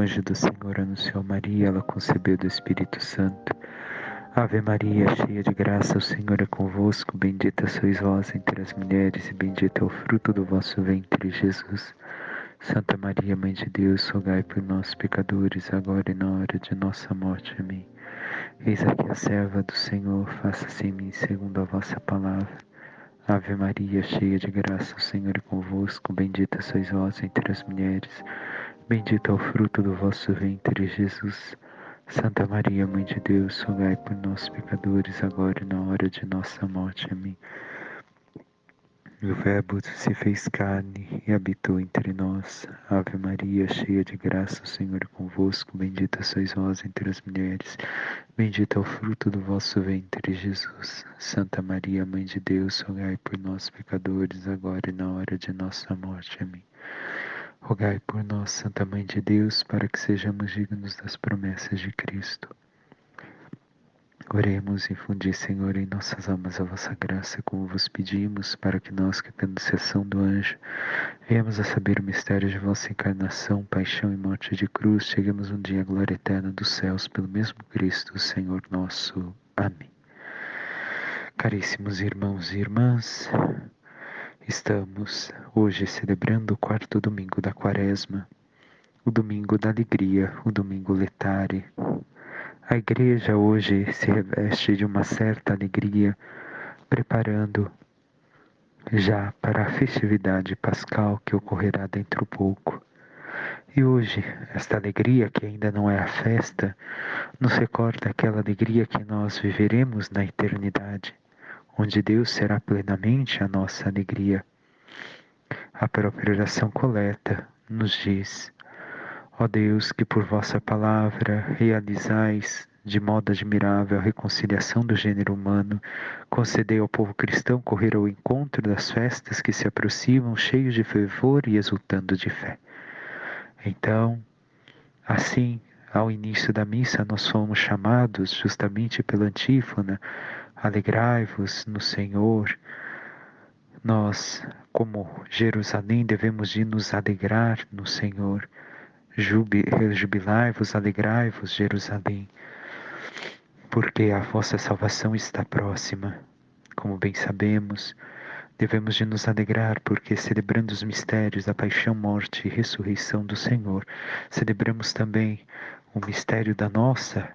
anjo do Senhor anunciou a Maria, ela concebeu do Espírito Santo. Ave Maria, cheia de graça, o Senhor é convosco, bendita sois vós entre as mulheres, e bendito é o fruto do vosso ventre, Jesus. Santa Maria, Mãe de Deus, rogai por nós, pecadores, agora e na hora de nossa morte. Amém. Eis aqui a serva do Senhor, faça-se em mim segundo a vossa palavra. Ave Maria, cheia de graça, o Senhor é convosco, bendita sois vós entre as mulheres, bendito é o fruto do vosso ventre, Jesus. Santa Maria, Mãe de Deus, rogai por nós, pecadores, agora e na hora de nossa morte. Amém. O Verbo se fez carne e habitou entre nós. Ave Maria, cheia de graça, o Senhor é convosco, bendita sois vós entre as mulheres, bendito é o fruto do vosso ventre, Jesus. Santa Maria, Mãe de Deus, rogai por nós, pecadores, agora e na hora de nossa morte. Amém. Rogai por nós, Santa Mãe de Deus, para que sejamos dignos das promessas de Cristo. Oremos, infundi, Senhor, em nossas almas a vossa graça, como vos pedimos, para que nós, que pela intercessão do anjo, venhamos a saber o mistério de vossa encarnação, paixão e morte de cruz, cheguemos um dia à glória eterna dos céus, pelo mesmo Cristo, Senhor nosso. Amém. Caríssimos irmãos e irmãs, estamos hoje celebrando o quarto domingo da Quaresma, o domingo da alegria, o domingo letare. A igreja hoje se reveste de uma certa alegria, preparando já para a festividade pascal que ocorrerá dentro pouco. E hoje, esta alegria, que ainda não é a festa, nos recorda aquela alegria que nós viveremos na eternidade, onde Deus será plenamente a nossa alegria. A própria oração coleta nos diz: ó Deus, que por vossa palavra realizais de modo admirável a reconciliação do gênero humano, concedei ao povo cristão correr ao encontro das festas que se aproximam, cheios de fervor e exultando de fé. Então, assim, ao início da missa, nós fomos chamados, justamente pela antífona, alegrai-vos no Senhor. Nós, como Jerusalém, devemos de nos alegrar no Senhor. Jubilai-vos, alegrai-vos, Jerusalém, porque a vossa salvação está próxima. Como bem sabemos, devemos de nos alegrar, porque celebrando os mistérios da paixão, morte e ressurreição do Senhor, celebramos também o mistério da nossa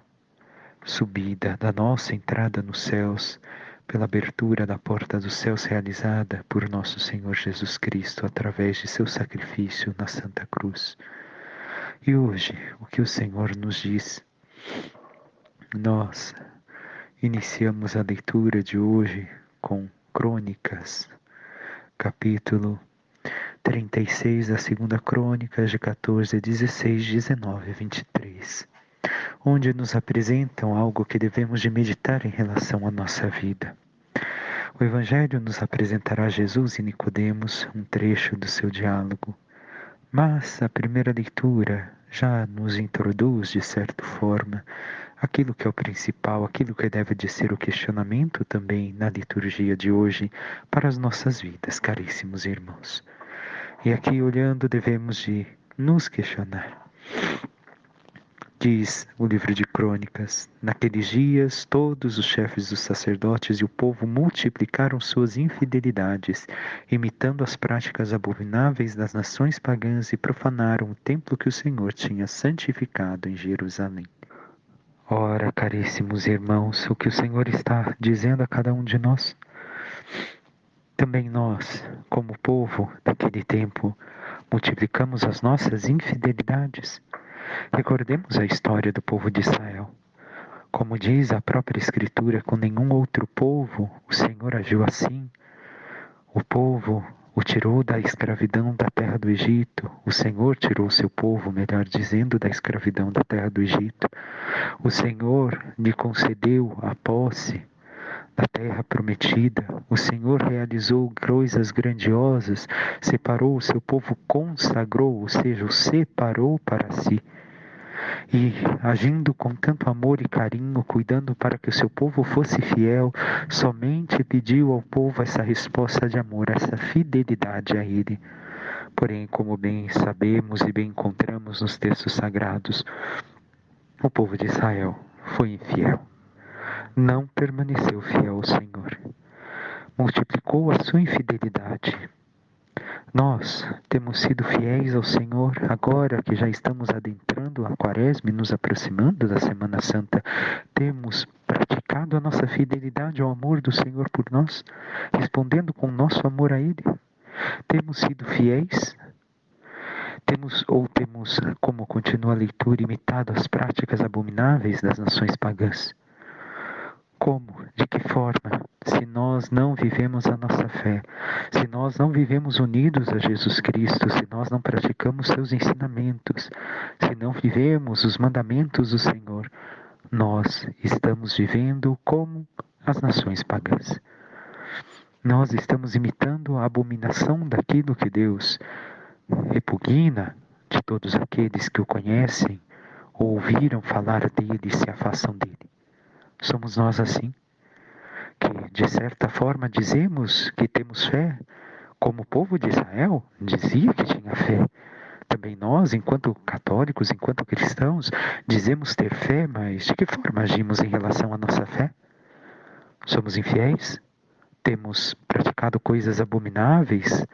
subida, da nossa entrada nos céus, pela abertura da porta dos céus realizada por nosso Senhor Jesus Cristo, através de seu sacrifício na Santa Cruz. E hoje, o que o Senhor nos diz? Nós iniciamos a leitura de hoje com Crônicas, capítulo 36 da segunda Crônicas, de 14 a 16, 19 a 23, onde nos apresentam algo que devemos de meditar em relação à nossa vida. O Evangelho nos apresentará Jesus e Nicodemos, um trecho do seu diálogo. Mas a primeira leitura já nos introduz, de certa forma, aquilo que é o principal, aquilo que deve de ser o questionamento também na liturgia de hoje para as nossas vidas, caríssimos irmãos. E aqui, olhando, devemos de nos questionar. Diz o livro de Crônicas: naqueles dias, todos os chefes dos sacerdotes e o povo multiplicaram suas infidelidades, imitando as práticas abomináveis das nações pagãs, e profanaram o templo que o Senhor tinha santificado em Jerusalém. Ora, caríssimos irmãos, o que o Senhor está dizendo a cada um de nós? Também nós, como povo daquele tempo, multiplicamos as nossas infidelidades. Recordemos a história do povo de Israel. Como diz a própria Escritura, com nenhum outro povo o Senhor agiu assim. O povo o tirou da escravidão da terra do Egito. O Senhor tirou o seu povo, melhor dizendo, da escravidão da terra do Egito. O Senhor lhe concedeu a posse da terra prometida. O Senhor realizou coisas grandiosas, separou o seu povo, consagrou, ou seja, o separou para si. E agindo com tanto amor e carinho, cuidando para que o seu povo fosse fiel, somente pediu ao povo essa resposta de amor, essa fidelidade a Ele. Porém, como bem sabemos e bem encontramos nos textos sagrados, o povo de Israel foi infiel. Não permaneceu fiel ao Senhor. Multiplicou a sua infidelidade. Nós temos sido fiéis ao Senhor agora que já estamos adentrando a Quaresma e nos aproximando da Semana Santa. Temos praticado a nossa fidelidade ao amor do Senhor por nós, respondendo com nosso amor a Ele. Temos sido fiéis? Temos, como continua a leitura, imitado as práticas abomináveis das nações pagãs? Como? De que forma? Se nós não vivemos a nossa fé, se nós não vivemos unidos a Jesus Cristo, se nós não praticamos seus ensinamentos, se não vivemos os mandamentos do Senhor, nós estamos vivendo como as nações pagãs. Nós estamos imitando a abominação daquilo que Deus repugna de todos aqueles que o conhecem ou ouviram falar dele e se afastam dele. Somos nós assim, que de certa forma dizemos que temos fé, como o povo de Israel dizia que tinha fé. Também nós, enquanto católicos, enquanto cristãos, dizemos ter fé, mas de que forma agimos em relação à nossa fé? Somos infiéis? Temos praticado coisas abomináveis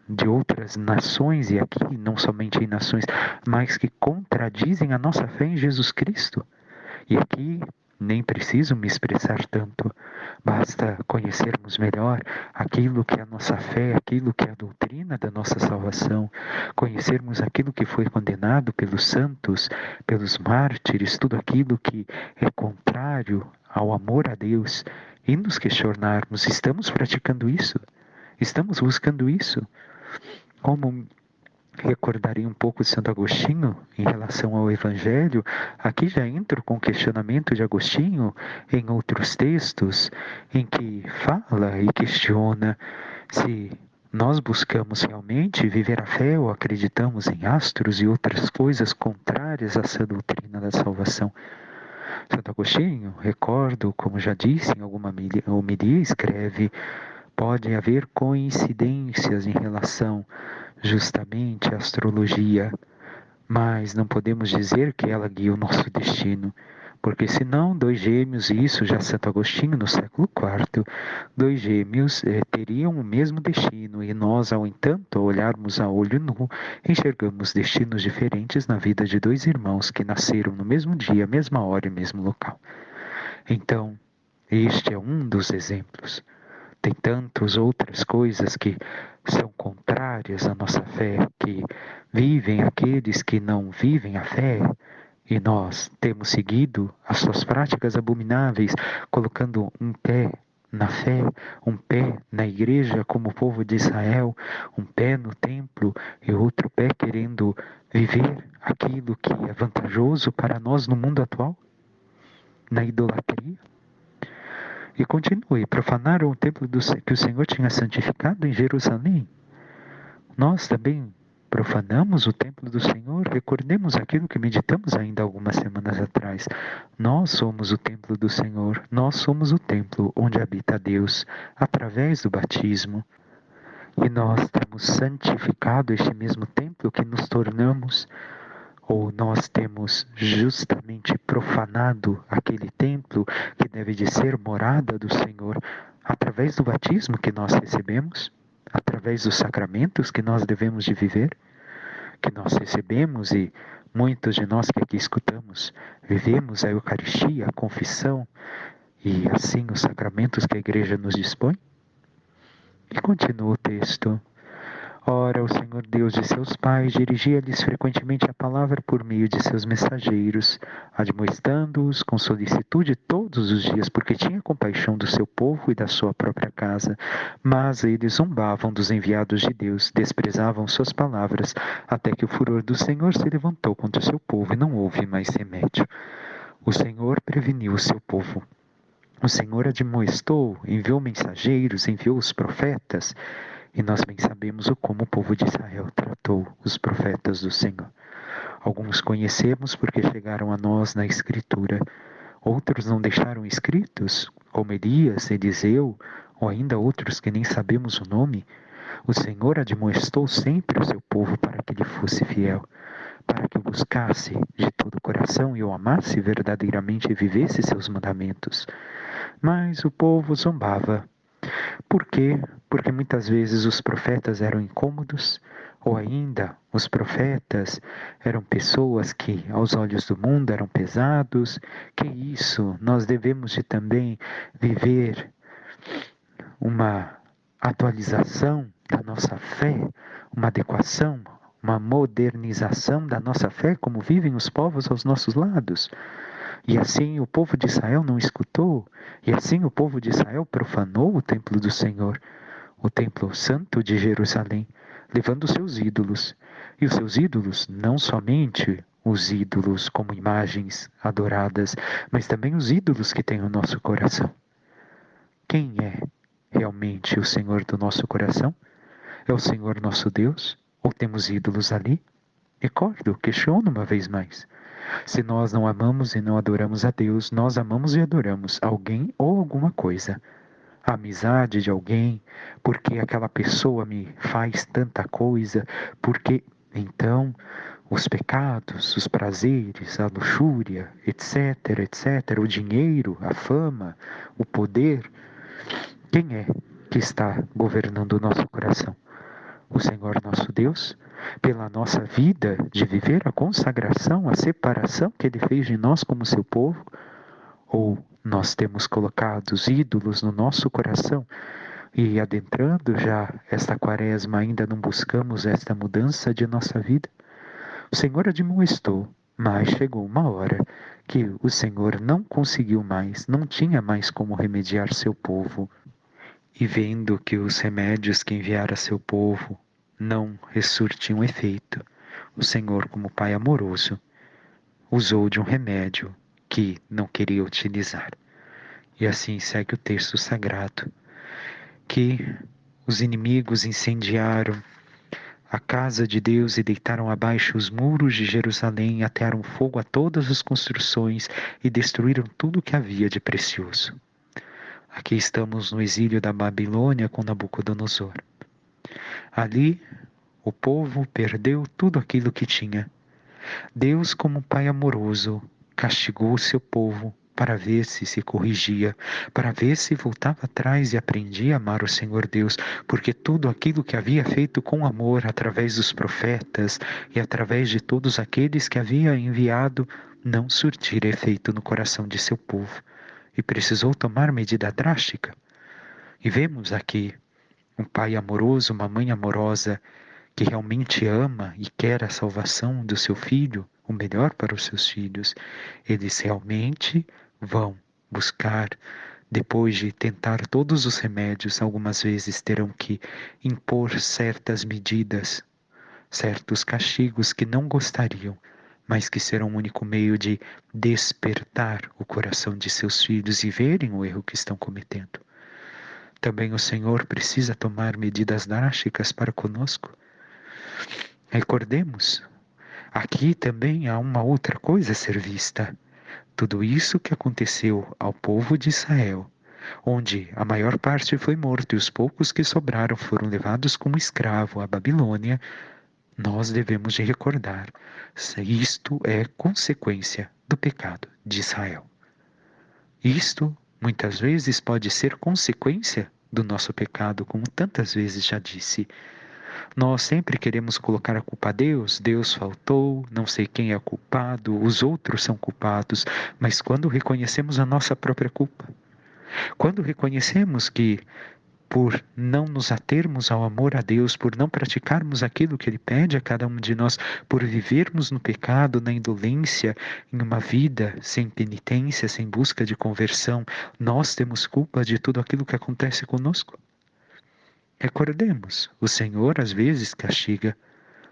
de outras nações, e aqui não somente em nações, mas que contradizem a nossa fé em Jesus Cristo? E aqui nem preciso me expressar tanto, basta conhecermos melhor aquilo que é a nossa fé, aquilo que é a doutrina da nossa salvação, conhecermos aquilo que foi condenado pelos santos, pelos mártires, tudo aquilo que é contrário ao amor a Deus, e nos questionarmos: estamos praticando isso? Estamos buscando isso? Como recordarei um pouco de Santo Agostinho em relação ao Evangelho, aqui já entro com o questionamento de Agostinho em outros textos, em que fala e questiona se nós buscamos realmente viver a fé ou acreditamos em astros e outras coisas contrárias a essa doutrina da salvação. Santo Agostinho, recordo, como já disse em alguma homilia, escreve: pode haver coincidências em relação justamente à astrologia, mas não podemos dizer que ela guia o nosso destino, porque senão dois gêmeos, e isso já Santo Agostinho no século IV, dois gêmeos teriam o mesmo destino, e nós, ao entanto, ao olharmos a olho nu, enxergamos destinos diferentes na vida de dois irmãos que nasceram no mesmo dia, mesma hora e mesmo local. Então, este é um dos exemplos. Tem tantas outras coisas que são contrárias à nossa fé, que vivem aqueles que não vivem a fé, e nós temos seguido as suas práticas abomináveis, colocando um pé na fé, um pé na igreja como o povo de Israel, um pé no templo e outro pé querendo viver aquilo que é vantajoso para nós no mundo atual, na idolatria. E continue, profanaram o templo que o Senhor tinha santificado em Jerusalém. Nós também profanamos o templo do Senhor. Recordemos aquilo que meditamos ainda algumas semanas atrás. Nós somos o templo do Senhor. Nós somos o templo onde habita Deus, através do batismo. E nós temos santificado este mesmo templo que nos tornamos, ou nós temos justamente profanado aquele templo que deve de ser morada do Senhor através do batismo que nós recebemos, através dos sacramentos que nós devemos de viver, que nós recebemos, e muitos de nós que aqui escutamos, vivemos a Eucaristia, a confissão e assim os sacramentos que a igreja nos dispõe? E continua o texto. Ora, o Senhor Deus de seus pais dirigia-lhes frequentemente a palavra por meio de seus mensageiros, admoestando-os com solicitude todos os dias, porque tinha compaixão do seu povo e da sua própria casa. Mas eles zombavam dos enviados de Deus, desprezavam suas palavras, até que o furor do Senhor se levantou contra o seu povo e não houve mais remédio. O Senhor preveniu o seu povo. O Senhor admoestou, enviou mensageiros, enviou os profetas. E nós bem sabemos como o povo de Israel tratou os profetas do Senhor. Alguns conhecemos porque chegaram a nós na Escritura. Outros não deixaram escritos, como Elias, Eliseu, ou ainda outros que nem sabemos o nome. O Senhor admoestou sempre o seu povo para que lhe fosse fiel, para que o buscasse de todo o coração e o amasse verdadeiramente e vivesse seus mandamentos. Mas o povo zombava. Por quê? Porque muitas vezes os profetas eram incômodos, ou ainda os profetas eram pessoas que, aos olhos do mundo, eram pesados. Que isso? Nós devemos de também viver uma atualização da nossa fé, uma adequação, uma modernização da nossa fé, como vivem os povos aos nossos lados. E assim o povo de Israel não escutou, e assim o povo de Israel profanou o templo do Senhor, o templo santo de Jerusalém, levando os seus ídolos. E os seus ídolos, não somente os ídolos como imagens adoradas, mas também os ídolos que tem o nosso coração. Quem é realmente o Senhor do nosso coração? É o Senhor nosso Deus? Ou temos ídolos ali? Recordo, questiono uma vez mais. Se nós não amamos e não adoramos a Deus, nós amamos e adoramos alguém ou alguma coisa. A amizade de alguém, porque aquela pessoa me faz tanta coisa, porque então os pecados, os prazeres, a luxúria, etc, etc, o dinheiro, a fama, o poder, quem é que está governando o nosso coração? O Senhor nosso Deus? Pela nossa vida de viver a consagração, a separação que Ele fez de nós como seu povo? Ou nós temos colocado os ídolos no nosso coração e adentrando já esta quaresma ainda não buscamos esta mudança de nossa vida? O Senhor admoestou, mas chegou uma hora que o Senhor não conseguiu mais, não tinha mais como remediar seu povo. E vendo que os remédios que enviara a seu povo não ressurtiam efeito, o Senhor, como Pai amoroso, usou de um remédio que não queria utilizar. E assim segue o texto sagrado, que os inimigos incendiaram a casa de Deus e deitaram abaixo os muros de Jerusalém, atearam fogo a todas as construções e destruíram tudo o que havia de precioso. Aqui estamos no exílio da Babilônia com Nabucodonosor. Ali, o povo perdeu tudo aquilo que tinha. Deus, como Pai amoroso, castigou o seu povo para ver se corrigia, para ver se voltava atrás e aprendia a amar o Senhor Deus, porque tudo aquilo que havia feito com amor através dos profetas e através de todos aqueles que havia enviado não surtira efeito no coração de seu povo e precisou tomar medida drástica. E vemos aqui um pai amoroso, uma mãe amorosa que realmente ama e quer a salvação do seu filho, o melhor para os seus filhos. Eles realmente vão buscar, depois de tentar todos os remédios, algumas vezes terão que impor certas medidas, certos castigos que não gostariam, mas que serão o único meio de despertar o coração de seus filhos e verem o erro que estão cometendo. Também o Senhor precisa tomar medidas drásticas para conosco. Recordemos, aqui também há uma outra coisa a ser vista. Tudo isso que aconteceu ao povo de Israel, onde a maior parte foi morto e os poucos que sobraram foram levados como escravo à Babilônia, nós devemos de recordar, isto é consequência do pecado de Israel. Isto, muitas vezes, pode ser consequência do nosso pecado, como tantas vezes já disse. Nós sempre queremos colocar a culpa a Deus, Deus faltou, não sei quem é o culpado, os outros são culpados, mas quando reconhecemos a nossa própria culpa, quando reconhecemos que por não nos atermos ao amor a Deus, por não praticarmos aquilo que Ele pede a cada um de nós, por vivermos no pecado, na indolência, em uma vida sem penitência, sem busca de conversão, nós temos culpa de tudo aquilo que acontece conosco. Recordemos, o Senhor às vezes castiga,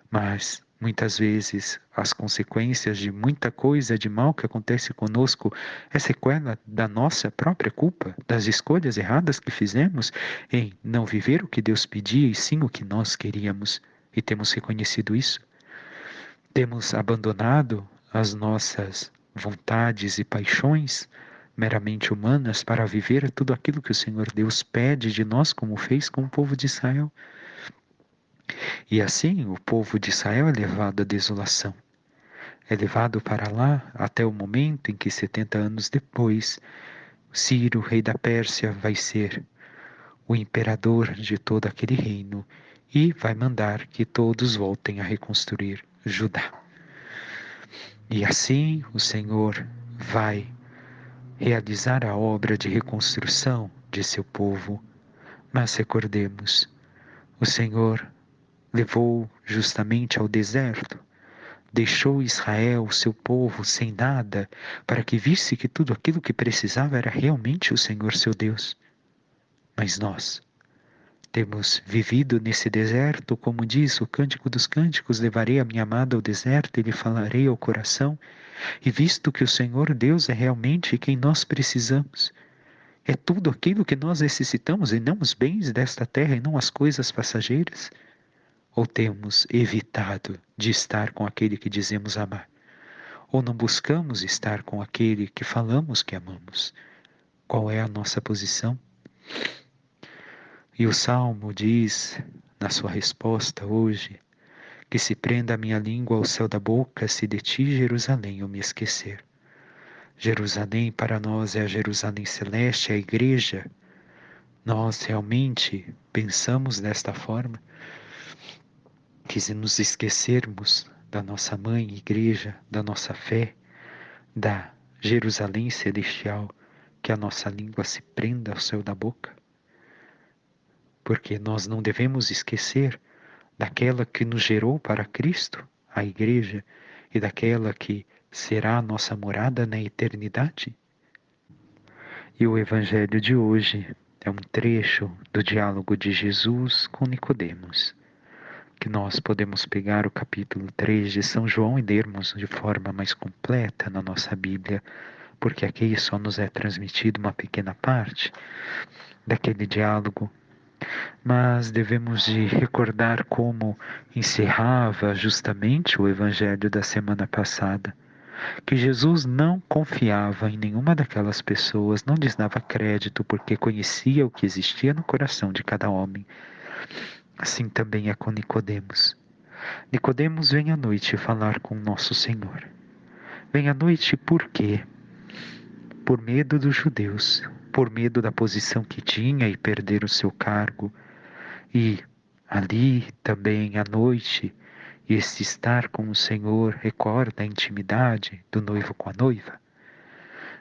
mas muitas vezes as consequências de muita coisa de mal que acontece conosco é sequela da nossa própria culpa, das escolhas erradas que fizemos em não viver o que Deus pedia e sim o que nós queríamos. E temos reconhecido isso. Temos abandonado as nossas vontades e paixões meramente humanas para viver tudo aquilo que o Senhor Deus pede de nós, como fez com o povo de Israel. E assim o povo de Israel é levado à desolação. É levado para lá até o momento em que 70 anos depois, Ciro, rei da Pérsia, vai ser o imperador de todo aquele reino e vai mandar que todos voltem a reconstruir Judá. E assim o Senhor vai realizar a obra de reconstrução de seu povo. Mas recordemos, o Senhor levou justamente ao deserto, deixou Israel, seu povo, sem nada, para que visse que tudo aquilo que precisava era realmente o Senhor seu Deus. Mas nós temos vivido nesse deserto, como diz o Cântico dos Cânticos: levarei a minha amada ao deserto e lhe falarei ao coração. E visto que o Senhor Deus é realmente quem nós precisamos, é tudo aquilo que nós necessitamos e não os bens desta terra e não as coisas passageiras, ou temos evitado de estar com aquele que dizemos amar? Ou não buscamos estar com aquele que falamos que amamos? Qual é a nossa posição? E o Salmo diz, na sua resposta hoje, que se prenda a minha língua ao céu da boca, se de ti, Jerusalém, eu me esquecer. Jerusalém para nós é a Jerusalém celeste, a igreja. Nós realmente pensamos desta forma, que se nos esquecermos da nossa mãe igreja, da nossa fé, da Jerusalém celestial, que a nossa língua se prenda ao céu da boca? Porque nós não devemos esquecer daquela que nos gerou para Cristo, a igreja, e daquela que será a nossa morada na eternidade? E o evangelho de hoje é um trecho do diálogo de Jesus com Nicodemos, que nós podemos pegar o capítulo 3 de São João e lermos de forma mais completa na nossa Bíblia, porque aqui só nos é transmitido uma pequena parte daquele diálogo. Mas devemos de recordar como encerrava justamente o evangelho da semana passada, que Jesus não confiava em nenhuma daquelas pessoas, não lhes dava crédito porque conhecia o que existia no coração de cada homem. Assim também é com Nicodemos. Nicodemos vem à noite falar com nosso Senhor. Vem à noite por quê? Por medo dos judeus, por medo da posição que tinha e perder o seu cargo. E ali também à noite, esse estar com o Senhor recorda a intimidade do noivo com a noiva.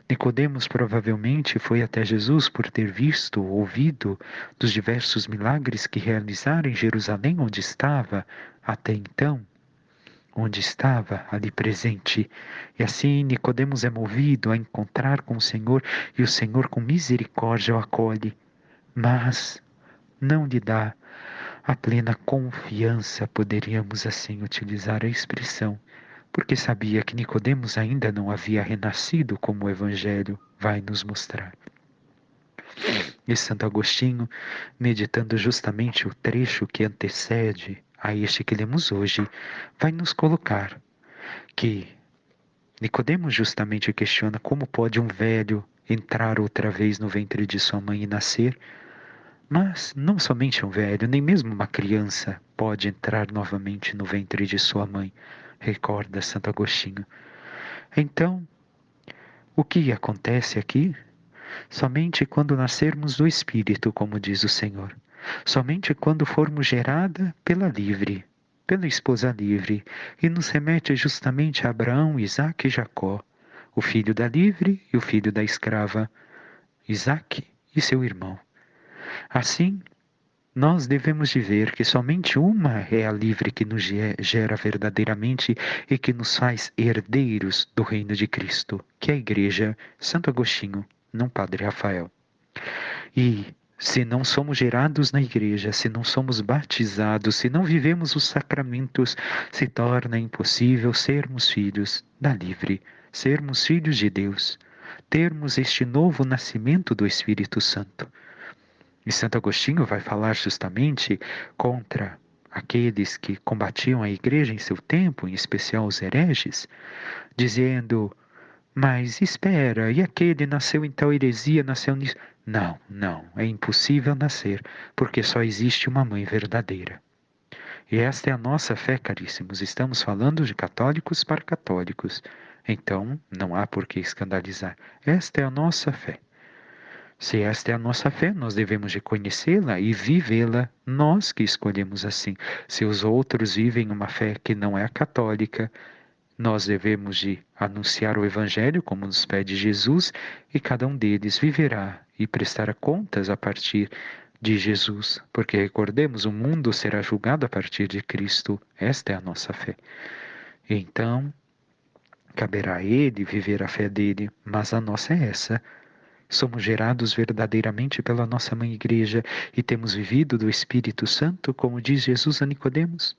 Nicodemos provavelmente foi até Jesus por ter visto, ouvido dos diversos milagres que realizara em Jerusalém, onde estava até então, onde estava ali presente. E assim Nicodemos é movido a encontrar com o Senhor, e o Senhor com misericórdia o acolhe, mas não lhe dá a plena confiança, poderíamos assim utilizar a expressão, porque sabia que Nicodemos ainda não havia renascido, como o Evangelho vai nos mostrar. E Santo Agostinho, meditando justamente o trecho que antecede a este que lemos hoje, vai nos colocar que Nicodemos justamente questiona como pode um velho entrar outra vez no ventre de sua mãe e nascer. Mas não somente um velho, nem mesmo uma criança pode entrar novamente no ventre de sua mãe, recorda Santo Agostinho. Então, o que acontece aqui? Somente quando nascermos do Espírito, como diz o Senhor. Somente quando formos gerada pela livre, pela esposa livre, e nos remete justamente a Abraão, Isaque e Jacó, o filho da livre e o filho da escrava, Isaque e seu irmão. Assim, nós devemos de ver que somente uma é a livre que nos gera verdadeiramente e que nos faz herdeiros do reino de Cristo, que é a Igreja Santo Agostinho, não Padre Rafael. E se não somos gerados na Igreja, se não somos batizados, se não vivemos os sacramentos, se torna impossível sermos filhos da livre, sermos filhos de Deus, termos este novo nascimento do Espírito Santo. E Santo Agostinho vai falar justamente contra aqueles que combatiam a igreja em seu tempo, em especial os hereges, dizendo: mas espera, e aquele nasceu em tal heresia, nasceu nisso? Não, não, é impossível nascer, porque só existe uma mãe verdadeira. E esta é a nossa fé, caríssimos. Estamos falando de católicos para católicos. Então, não há por que escandalizar. Esta é a nossa fé. Se esta é a nossa fé, nós devemos reconhecê-la e vivê-la, nós que escolhemos assim. Se os outros vivem uma fé que não é a católica, nós devemos de anunciar o Evangelho como nos pede Jesus e cada um deles viverá e prestará contas a partir de Jesus, porque recordemos, o mundo será julgado a partir de Cristo. Esta é a nossa fé. Então, caberá a ele viver a fé dele, mas a nossa é essa. Somos gerados verdadeiramente pela nossa Mãe Igreja e temos vivido do Espírito Santo, como diz Jesus a Nicodemos.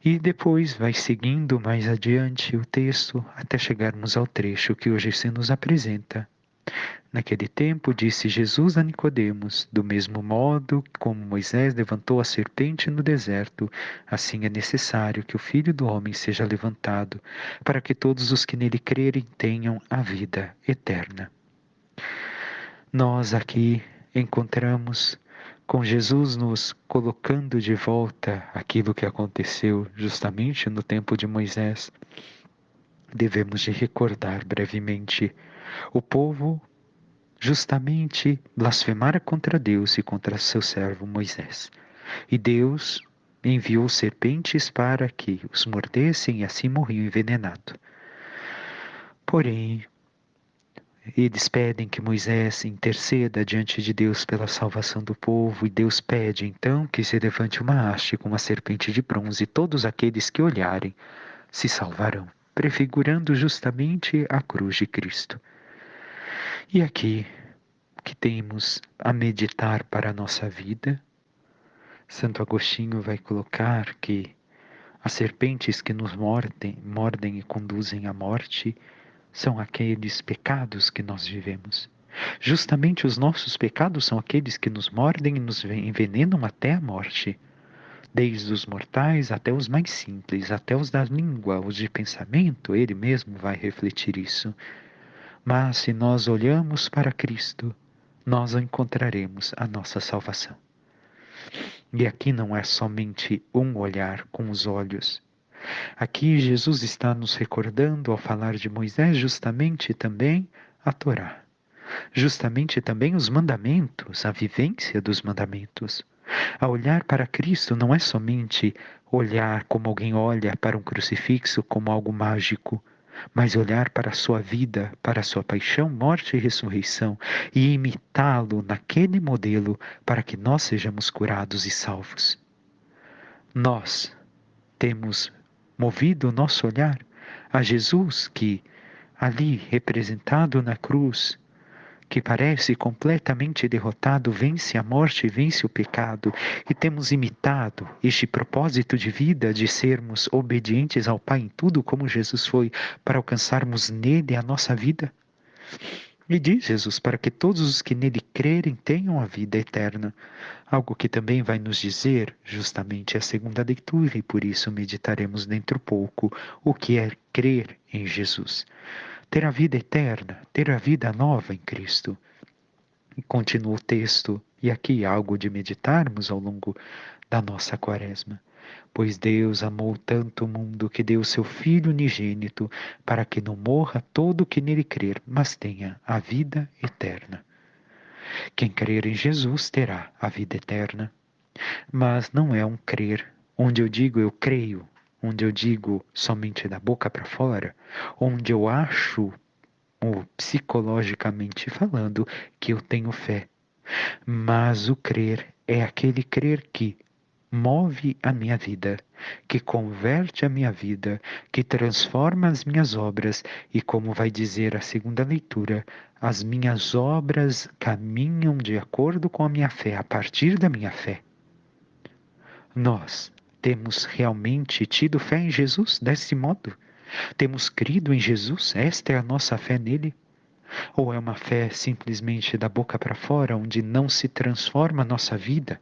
E depois vai seguindo mais adiante o texto até chegarmos ao trecho que hoje se nos apresenta. Naquele tempo disse Jesus a Nicodemos: do mesmo modo como Moisés levantou a serpente no deserto, assim é necessário que o Filho do homem seja levantado, para que todos os que nele crerem tenham a vida eterna. Nós aqui encontramos com Jesus nos colocando de volta aquilo que aconteceu justamente no tempo de Moisés. Devemos de recordar brevemente. O povo justamente blasfemara contra Deus e contra seu servo Moisés. E Deus enviou serpentes para que os mordessem e assim morriam envenenados. Porém, eles pedem que Moisés interceda diante de Deus pela salvação do povo, e Deus pede então que se levante uma haste com uma serpente de bronze, e todos aqueles que olharem se salvarão, prefigurando justamente a cruz de Cristo. E aqui que temos a meditar para a nossa vida, Santo Agostinho vai colocar que as serpentes que nos mordem e conduzem à morte são aqueles pecados que nós vivemos. Justamente os nossos pecados são aqueles que nos mordem e nos envenenam até a morte. Desde os mortais até os mais simples, até os da língua, os de pensamento, ele mesmo vai refletir isso. Mas se nós olhamos para Cristo, nós encontraremos a nossa salvação. E aqui não é somente um olhar com os olhos. Aqui Jesus está nos recordando, ao falar de Moisés, justamente também a Torá. Justamente também os mandamentos, a vivência dos mandamentos. A olhar para Cristo não é somente olhar como alguém olha para um crucifixo como algo mágico, mas olhar para a sua vida, para a sua paixão, morte e ressurreição e imitá-lo naquele modelo para que nós sejamos curados e salvos. Nós temos movido o nosso olhar a Jesus que, ali representado na cruz, que parece completamente derrotado, vence a morte e vence o pecado, e temos imitado este propósito de vida de sermos obedientes ao Pai em tudo como Jesus foi, para alcançarmos nele a nossa vida? E diz Jesus, para que todos os que nele crerem tenham a vida eterna. Algo que também vai nos dizer justamente a segunda leitura, e por isso meditaremos dentro pouco o que é crer em Jesus. Ter a vida eterna, ter a vida nova em Cristo. E continua o texto, e aqui algo de meditarmos ao longo da nossa quaresma. Pois Deus amou tanto o mundo que deu seu Filho unigênito, para que não morra todo o que nele crer, mas tenha a vida eterna. Quem crer em Jesus terá a vida eterna. Mas não é um crer onde eu digo eu creio, onde eu digo somente da boca para fora, onde eu acho, ou psicologicamente falando, que eu tenho fé. Mas o crer é aquele crer que move a minha vida, que converte a minha vida, que transforma as minhas obras e, como vai dizer a segunda leitura, as minhas obras caminham de acordo com a minha fé, a partir da minha fé. Nós temos realmente tido fé em Jesus desse modo? Temos crido em Jesus? Esta é a nossa fé nele? Ou é uma fé simplesmente da boca para fora, onde não se transforma a nossa vida?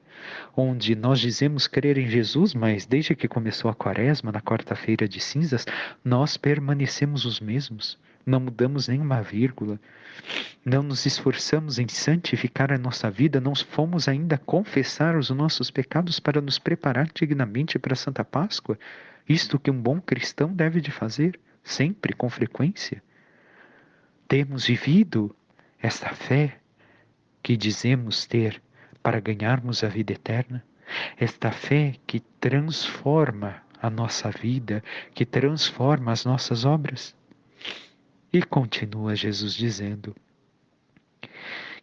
Onde nós dizemos crer em Jesus, mas desde que começou a quaresma, na quarta-feira de cinzas, nós permanecemos os mesmos? não mudamos nenhuma vírgula, não nos esforçamos em santificar a nossa vida, não fomos ainda confessar os nossos pecados para nos preparar dignamente para a Santa Páscoa, isto que um bom cristão deve de fazer, sempre, com frequência. Temos vivido esta fé que dizemos ter para ganharmos a vida eterna, esta fé que transforma a nossa vida, que transforma as nossas obras. E continua Jesus dizendo: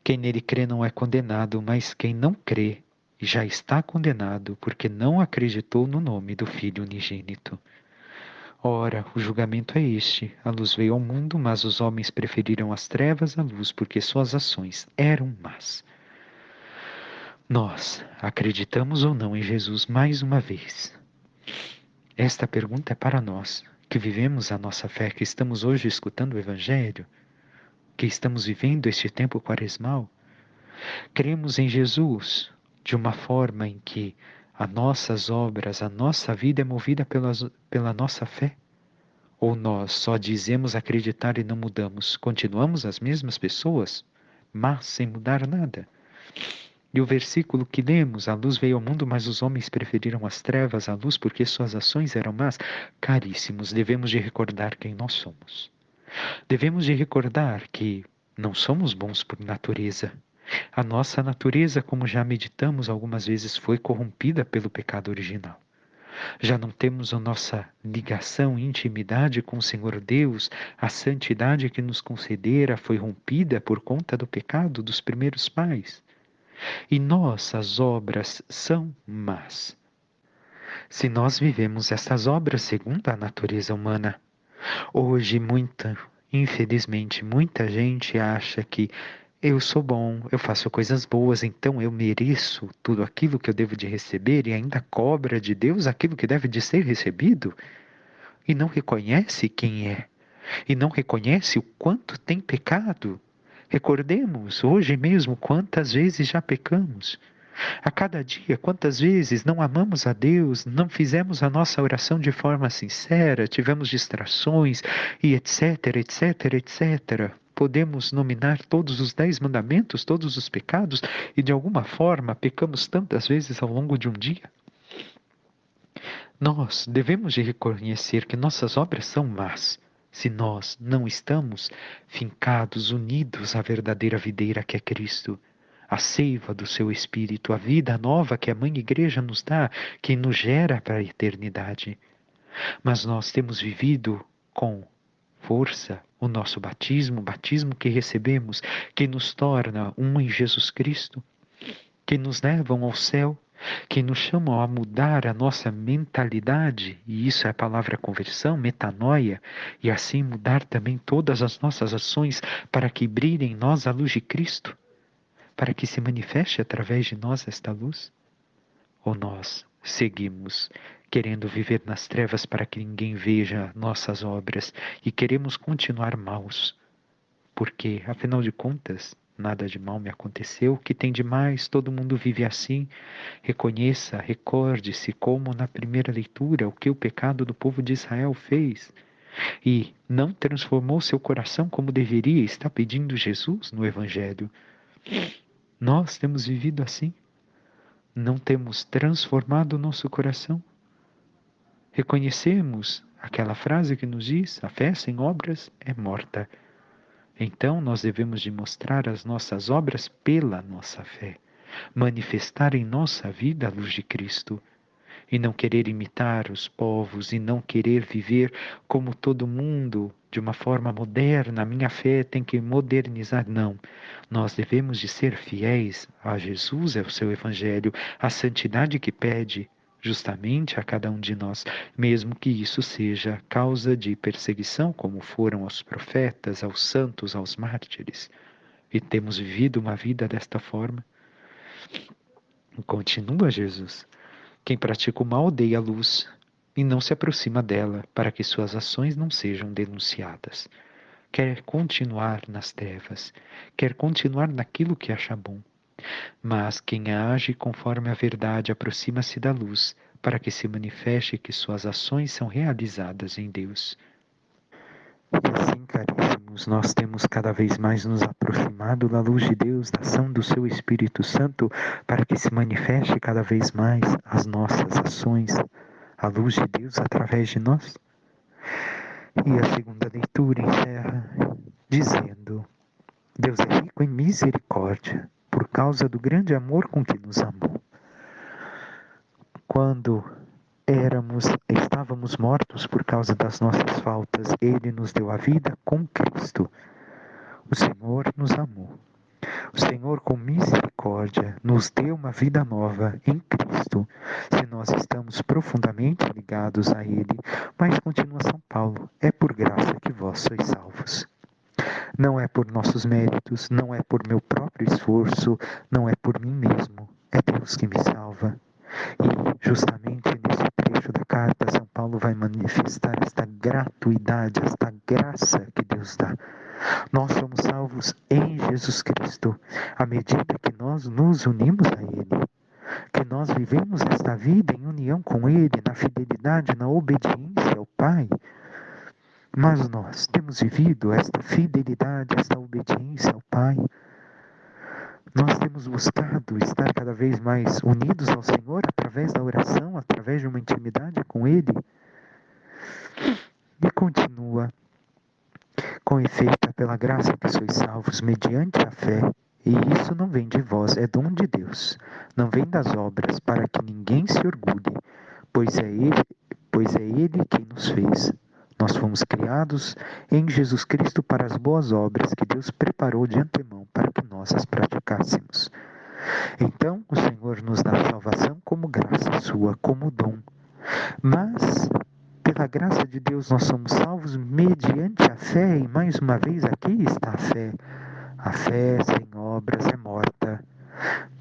quem nele crê não é condenado, mas quem não crê já está condenado, porque não acreditou no nome do Filho unigênito. Ora, o julgamento é este: a luz veio ao mundo, mas os homens preferiram as trevas à luz, porque suas ações eram más. Nós acreditamos ou não em Jesus mais uma vez? Esta pergunta é para nós, que vivemos a nossa fé, que estamos hoje escutando o Evangelho, que estamos vivendo este tempo quaresmal. Cremos em Jesus de uma forma em que as nossas obras, a nossa vida é movida pela nossa fé? Ou nós só dizemos acreditar e não mudamos? Continuamos as mesmas pessoas, mas sem mudar nada? E o versículo que lemos: a luz veio ao mundo, mas os homens preferiram as trevas à luz porque suas ações eram más. Caríssimos, devemos de recordar quem nós somos. Devemos de recordar que não somos bons por natureza. A nossa natureza, como já meditamos algumas vezes, foi corrompida pelo pecado original. Já não temos a nossa ligação, intimidade com o Senhor Deus, a santidade que nos concedera foi rompida por conta do pecado dos primeiros pais. E nossas obras são más. Se nós vivemos essas obras segundo a natureza humana, hoje infelizmente, muita gente acha que eu sou bom, eu faço coisas boas, então eu mereço tudo aquilo que eu devo de receber e ainda cobra de Deus aquilo que deve de ser recebido e não reconhece quem é, e não reconhece o quanto tem pecado. Recordemos hoje mesmo quantas vezes já pecamos. A cada dia, quantas vezes não amamos a Deus, não fizemos a nossa oração de forma sincera, tivemos distrações e etc, etc, etc. Podemos nominar todos os 10 mandamentos, todos os pecados, e de alguma forma pecamos tantas vezes ao longo de um dia. Nós devemos de reconhecer que nossas obras são más, se nós não estamos fincados, unidos à verdadeira videira que é Cristo, a seiva do seu Espírito, a vida nova que a Mãe Igreja nos dá, que nos gera para a eternidade. Mas nós temos vivido com força o nosso batismo, o batismo que recebemos, que nos torna um em Jesus Cristo, que nos levam ao céu, que nos chamam a mudar a nossa mentalidade, e isso é a palavra conversão, metanoia, e assim mudar também todas as nossas ações para que brilhe em nós a luz de Cristo, para que se manifeste através de nós esta luz? Ou nós seguimos querendo viver nas trevas para que ninguém veja nossas obras e queremos continuar maus? Porque, afinal de contas, nada de mal me aconteceu. O que tem de mais? Todo mundo vive assim. Reconheça, recorde-se, como na primeira leitura, o que o pecado do povo de Israel fez. E não transformou seu coração como deveria, está pedindo Jesus no Evangelho. Nós temos vivido assim. Não temos transformado o nosso coração. Reconhecemos aquela frase que nos diz: a fé sem obras é morta. Então nós devemos de mostrar as nossas obras pela nossa fé, manifestar em nossa vida a luz de Cristo, e não querer imitar os povos, e não querer viver como todo mundo, de uma forma moderna. A minha fé tem que modernizar. Não, nós devemos de ser fiéis a Jesus, ao seu Evangelho, à santidade que pede justamente a cada um de nós, mesmo que isso seja causa de perseguição, como foram aos profetas, aos santos, aos mártires. E temos vivido uma vida desta forma. Continua Jesus: quem pratica o mal odeia a luz e não se aproxima dela, para que suas ações não sejam denunciadas. Quer continuar nas trevas, quer continuar naquilo que acha bom. Mas quem age conforme a verdade aproxima-se da luz, para que se manifeste que suas ações são realizadas em Deus. E assim, caríssimos, nós temos cada vez mais nos aproximado da luz de Deus, da ação do seu Espírito Santo, para que se manifeste cada vez mais as nossas ações, a luz de Deus através de nós. E a segunda leitura encerra dizendo: Deus é rico em misericórdia, por causa do grande amor com que nos amou. Quando estávamos mortos por causa das nossas faltas, Ele nos deu a vida com Cristo. O Senhor nos amou. O Senhor, com misericórdia, nos deu uma vida nova em Cristo, se nós estamos profundamente ligados a Ele. Mas continua São Paulo: é por graça que vós sois salvos. Não é por nossos méritos, não é por meu próprio esforço, não é por mim mesmo. É Deus que me salva. E justamente nesse trecho da carta, São Paulo vai manifestar esta gratuidade, esta graça que Deus dá. Nós somos salvos em Jesus Cristo, à medida que nós nos unimos a Ele, que nós vivemos esta vida em união com Ele, na fidelidade, na obediência ao Pai. Mas nós temos vivido esta fidelidade, esta obediência ao Pai. Nós temos buscado estar cada vez mais unidos ao Senhor através da oração, através de uma intimidade com Ele. E continua: com efeito, pela graça que sois salvos mediante a fé, e isso não vem de vós, é dom de Deus, não vem das obras, para que ninguém se orgulhe, pois é Ele quem nos fez. Nós fomos criados em Jesus Cristo para as boas obras que Deus preparou de antemão para que nós as praticássemos. Então, o Senhor nos dá a salvação como graça sua, como dom. Mas, pela graça de Deus, nós somos salvos mediante a fé, e mais uma vez aqui está a fé. A fé sem obras é morta.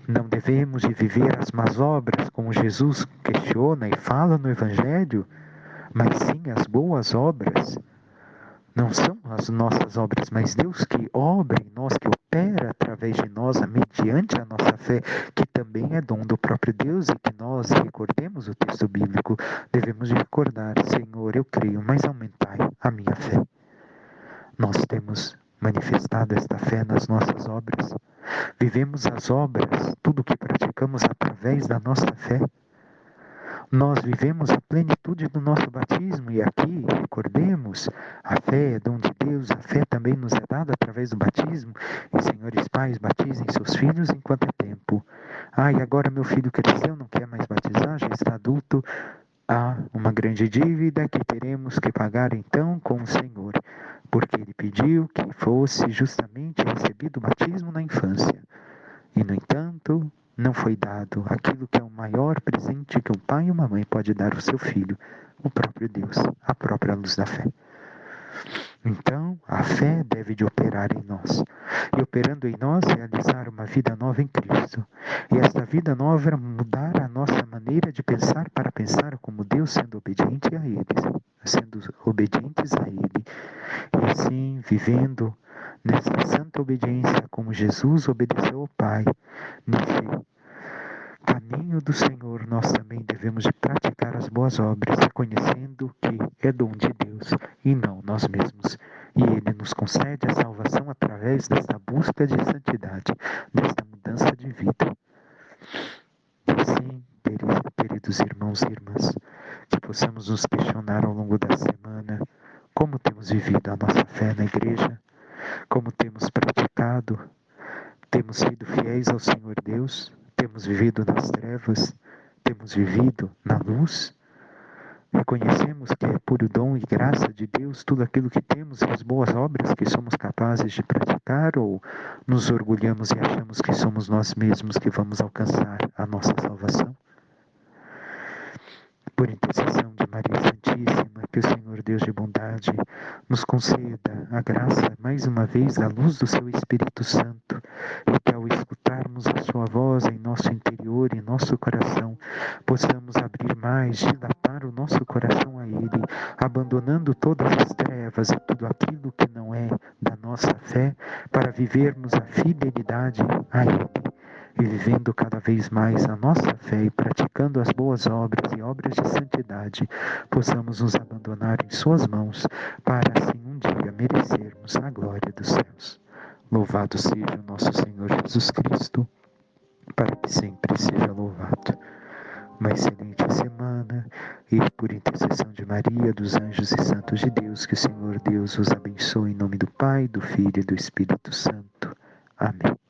Não devemos de viver as más obras, como Jesus questiona e fala no Evangelho, mas sim as boas obras. Não são as nossas obras, mas Deus que obra em nós, que opera através de nós, mediante a nossa fé, que também é dom do próprio Deus, e que nós recordemos o texto bíblico, devemos recordar: Senhor, eu creio, mas aumentai a minha fé. Nós temos manifestado esta fé nas nossas obras. Vivemos as obras, tudo o que praticamos através da nossa fé. Nós vivemos a plenitude do nosso batismo, e aqui, recordemos, a fé é dom de Deus, a fé também nos é dada através do batismo. E, senhores pais, batizem seus filhos enquanto é tempo. E agora meu filho cresceu, não quer mais batizar, já está adulto. Há uma grande dívida que teremos que pagar então com o Senhor, porque Ele pediu que fosse justamente recebido o batismo na infância. E, no entanto, não foi dado aquilo que é o maior presente que um pai e uma mãe pode dar ao seu filho, o próprio Deus, a própria luz da fé. Então, a fé deve de operar em nós, e operando em nós, realizar uma vida nova em Cristo. E esta vida nova é mudar a nossa maneira de pensar para pensar como Deus, sendo obediente a Ele, sendo obedientes a Ele, e assim vivendo nessa santa obediência como Jesus obedeceu ao Pai. Nesse caminho do Senhor, nós também devemos de praticar as boas obras, reconhecendo que é dom de Deus e não nós mesmos. E Ele nos concede a salvação através desta busca de santidade, desta mudança de vida. E assim, queridos irmãos e irmãs, que possamos nos questionar ao longo da semana como temos vivido a nossa fé na igreja, como temos praticado, temos sido fiéis ao Senhor Deus, temos vivido nas trevas, temos vivido na luz. Reconhecemos que é puro dom e graça de Deus tudo aquilo que temos e as boas obras que somos capazes de praticar, ou nos orgulhamos e achamos que somos nós mesmos que vamos alcançar a nossa salvação? Por intercessão de Maria Santíssima, que o Senhor Deus de bondade nos conceda a graça, mais uma vez, da luz do seu Espírito Santo, e que ao escutarmos a sua voz em nosso interior, em nosso coração, possamos abrir mais, dilatar o nosso coração a Ele, abandonando todas as trevas e tudo aquilo que não é da nossa fé, para vivermos a fidelidade a Ele. E vivendo cada vez mais a nossa fé e praticando as boas obras e obras de santidade, possamos nos abandonar em suas mãos, para assim um um dia merecermos a glória dos céus. Louvado seja o nosso Senhor Jesus Cristo, para que sempre seja louvado. Uma excelente semana e por intercessão de Maria, dos anjos e santos de Deus, que o Senhor Deus os abençoe em nome do Pai, do Filho e do Espírito Santo. Amém.